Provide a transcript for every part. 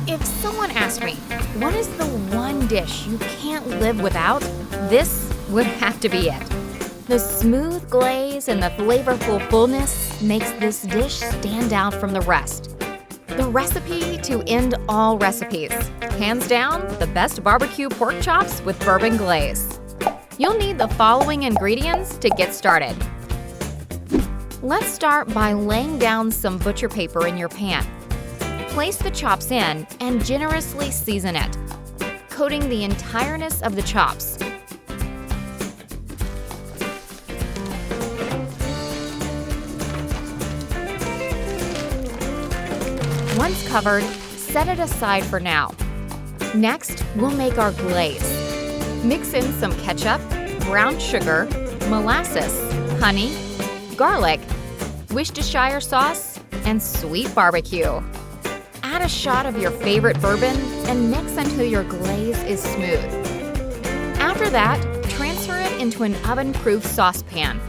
If someone asked me, what is the one dish you can't live without, this would have to be it. The smooth glaze and the flavorful fullness makes this dish stand out from the rest. The recipe to end all recipes. Hands down, the best barbecue pork chops with bourbon glaze. You'll need the following ingredients to get started. Let's start by laying down some butcher paper in your pan. Place the chops in and generously season it, coating the entireness of the chops. Once covered, set it aside for now. Next, we'll make our glaze. Mix in some ketchup, brown sugar, molasses, honey, garlic, Worcestershire sauce, and sweet barbecue. Add a shot of your favorite bourbon and mix until your glaze is smooth. After that, transfer it into an oven-proof saucepan.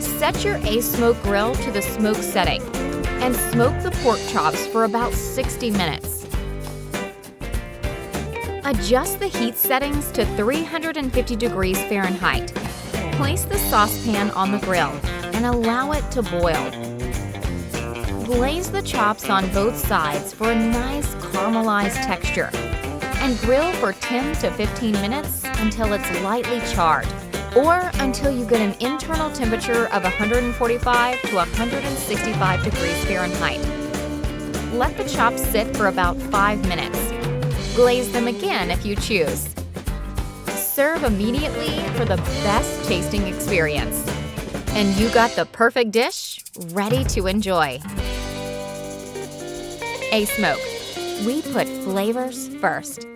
Set your ASMOKE grill to the smoke setting and smoke the pork chops for about 60 minutes. Adjust the heat settings to 350 degrees Fahrenheit. Place the saucepan on the grill and allow it to boil. Glaze the chops on both sides for a nice caramelized texture and grill for 10 to 15 minutes until it's lightly charred or until you get an internal temperature of 145 to 165 degrees Fahrenheit. Let the chops sit for about 5 minutes. Glaze them again if you choose. Serve immediately for the best tasting experience. And you got the perfect dish ready to enjoy. ASMOKE. We put flavors first.